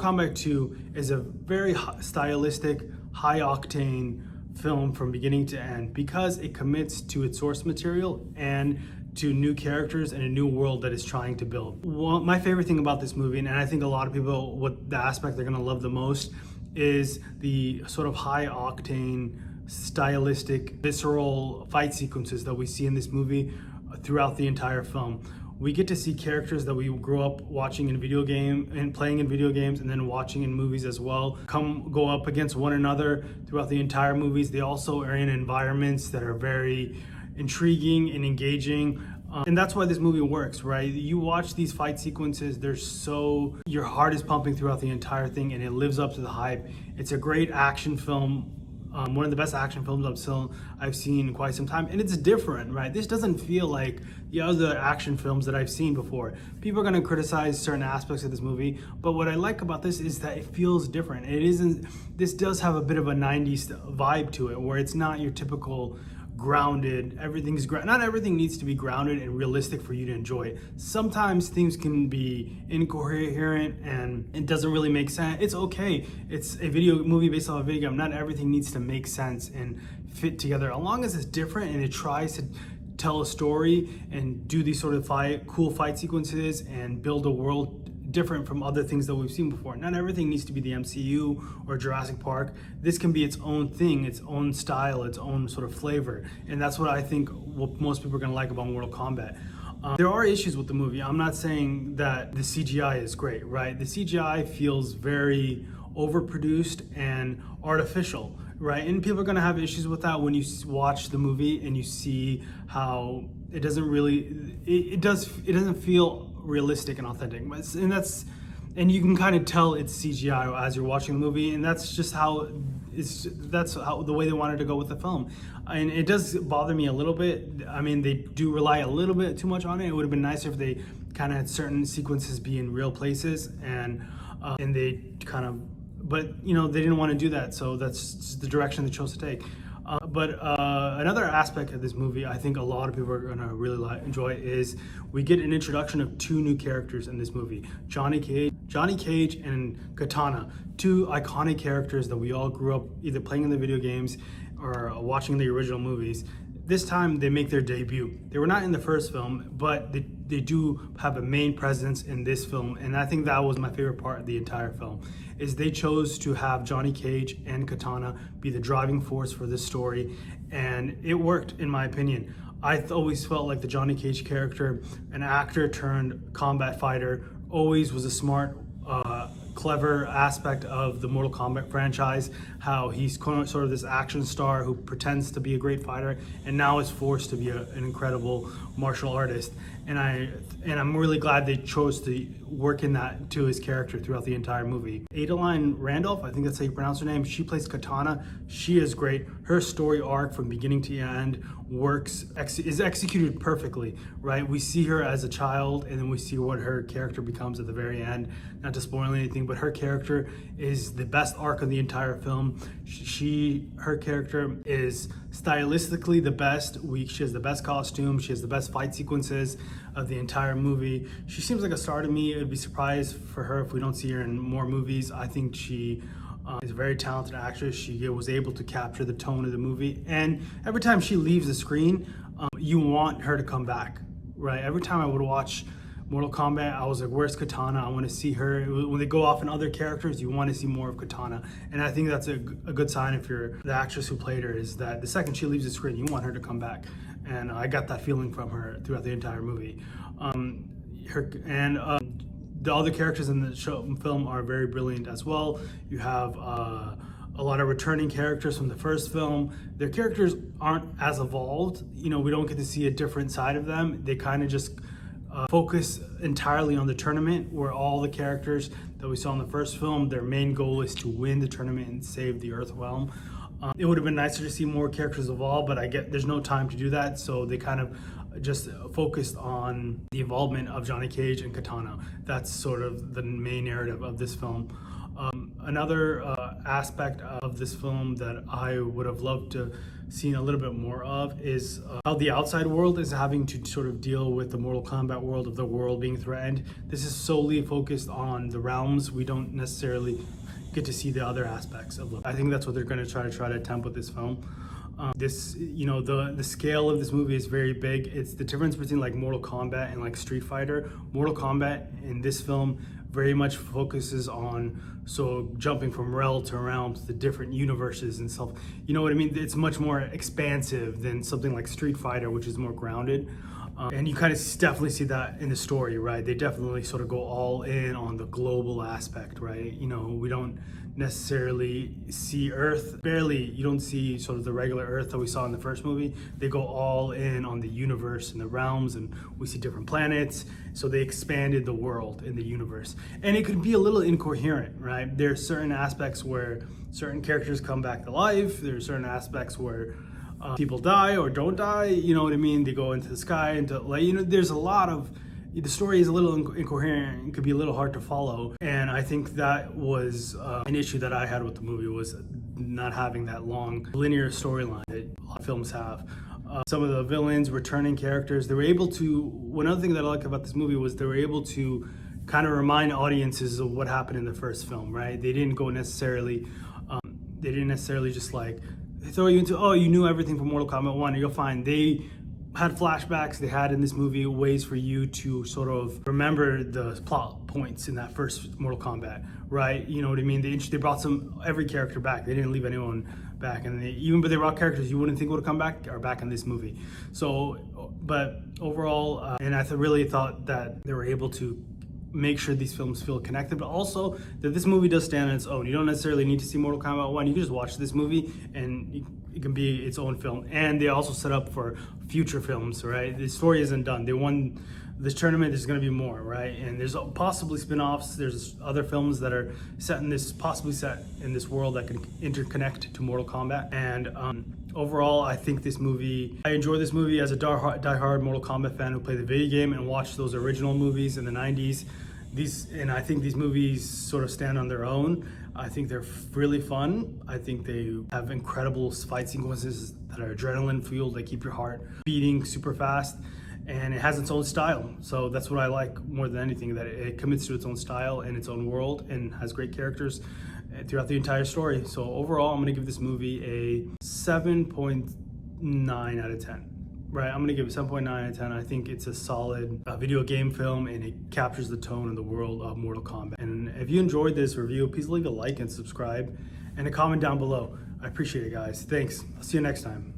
Kombat 2 is a very stylistic, high-octane film from beginning to end because it commits to its source material and to new characters and a new world that it's trying to build. My favorite thing about this movie, and I think a lot of people, what the aspect they're gonna love the most, is the sort of high-octane, stylistic, visceral fight sequences that we see in this movie throughout the entire film. We get to see characters that we grew up watching in video game and playing in video games and then watching in movies as well go up against one another throughout the entire movies. They also are in environments that are very intriguing and engaging. And that's why this movie works, right? You watch these fight sequences, your heart is pumping throughout the entire thing and it lives up to the hype. It's a great action film. One of the best action films I've seen in quite some time, and it's different, right? This doesn't feel like the other action films that I've seen before. People are going to criticize certain aspects of this movie, but what I like about this is that it feels different. This does have a bit of a 90s vibe to it, where it's not your typical grounded, not everything needs to be grounded and realistic for you to enjoy it. Sometimes things can be incoherent and it doesn't really make sense. It's okay. It's a movie based off a video game. Not everything needs to make sense and fit together. As long as it's different and it tries to tell a story and do these sort of cool fight sequences and build a world different from other things that we've seen before. Not everything needs to be the MCU or Jurassic Park. This can be its own thing, its own style, its own sort of flavor. And that's what I think what most people are gonna like about Mortal Kombat. There are issues with the movie. I'm not saying that the CGI is great, right? The CGI feels very overproduced and artificial, right? And people are gonna have issues with that when you watch the movie and you see how it doesn't feel realistic and authentic, and you can kind of tell it's CGI as you're watching the movie, and that's how the way they wanted to go with the film. And it does bother me a little bit. I mean, they do rely a little bit too much on it. It would have been nicer if they kind of had certain sequences be in real places, and they kind of, but you know, they didn't want to do that, so that's just the direction they chose to take. But another aspect of this movie I think a lot of people are gonna really enjoy is we get an introduction of two new characters in this movie. Johnny Cage and Katana, two iconic characters that we all grew up either playing in the video games or watching the original movies. This time they make their debut. They were not in the first film, but they do have a main presence in this film, and I think that was my favorite part of the entire film, is they chose to have Johnny Cage and Katana be the driving force for this story, and it worked in my opinion. I always felt like the Johnny Cage character, an actor turned combat fighter, always was a smart, clever aspect of the Mortal Kombat franchise, how he's sort of this action star who pretends to be a great fighter and now is forced to be an incredible martial artist. And I'm really glad they chose to work in that to his character throughout the entire movie. Adeline Randolph, I think that's how you pronounce her name, she plays Katana. She is great. Her story arc from beginning to end is executed perfectly, right? We see her as a child and then we see what her character becomes at the very end. Not to spoil anything, but her character is the best arc of the entire film. Her character is stylistically the best. She has the best costume. She has the best fight sequences of the entire movie. She seems like a star to me. It would be surprised for her if we don't see her in more movies. I think she is a very talented actress. She was able to capture the tone of the movie, and every time she leaves the screen, you want her to come back, right? Every time I would watch Mortal Kombat, I was like, where's Katana? I want to see her. When they go off in other characters, you want to see more of Katana. And I think that's a good sign if you're the actress who played her, is that the second she leaves the screen, you want her to come back. And I got that feeling from her throughout the entire movie. The other characters in the film are very brilliant as well. You have a lot of returning characters from the first film. Their characters aren't as evolved. You know, we don't get to see a different side of them. They kind of just focus entirely on the tournament, where all the characters that we saw in the first film, their main goal is to win the tournament and save the Earth realm. It would have been nicer to see more characters evolve, but there's no time to do that, so they kind of just focused on the involvement of Johnny Cage and Katana. That's sort of the main narrative of this film. Another aspect of this film that I would have loved to seen a little bit more of is how the outside world is having to sort of deal with the Mortal Kombat world, of the world being threatened. This is solely focused on the realms. We don't necessarily get to see the other aspects of it. I think that's what they're going to try to attempt with this film. The scale of this movie is very big. It's the difference between like Mortal Kombat and like Street Fighter. Mortal Kombat in this film very much focuses on jumping from realm to realm to the different universes and stuff. You know what I mean? It's much more expansive than something like Street Fighter, which is more grounded. And you kind of definitely see that in the story, right? They definitely sort of go all in on the global aspect, right? You know, we don't necessarily see Earth, barely, you don't see sort of the regular Earth that we saw in the first movie. They go all in on the universe and the realms, and we see different planets. So they expanded the world in the universe. And it could be a little incoherent, right? There are certain aspects where certain characters come back to life. There are certain aspects where people die or don't die, you know what I mean? They go into the sky, into like, you know, there's a lot of, the story is a little incoherent. It could be a little hard to follow. And I think that was an issue that I had with the movie, was not having that long linear storyline that a lot of films have. Some of the villains, returning characters, they were able to, one other thing that I like about this movie was they were able to kind of remind audiences of what happened in the first film, right? They didn't necessarily just like throw you into, oh, you knew everything from Mortal Kombat 1, and you'll find they had flashbacks. They had in this movie ways for you to sort of remember the plot points in that first Mortal Kombat, right? You know what I mean? They brought every character back. They didn't leave anyone back, and but they brought characters you wouldn't think would have come back are back in this movie. So, but overall, and I really thought that they were able to make sure these films feel connected, but also that this movie does stand on its own. You don't necessarily need to see Mortal Kombat 1. You can just watch this movie and it can be its own film. And they also set up for future films, right? The story isn't done. They won this tournament. There's going to be more, right? And there's possibly spin-offs. There's other films that are possibly set in this world that can interconnect to Mortal Kombat. And overall, I think I enjoy this movie as a diehard Mortal Kombat fan who played the video game and watched those original movies in the 90s. And I think these movies sort of stand on their own. I think they're really fun. I think they have incredible fight sequences that are adrenaline fueled. They keep your heart beating super fast. And it has its own style. So that's what I like more than anything, that it commits to its own style and its own world and has great characters throughout the entire story. So overall, I'm gonna give this movie a 7.9 out of 10. Right, I'm gonna give it 7.9 out of 10. I think it's a solid video game film, and it captures the tone and the world of Mortal Kombat. And if you enjoyed this review, please leave a like and subscribe and a comment down below. I appreciate it, guys. Thanks. I'll see you next time.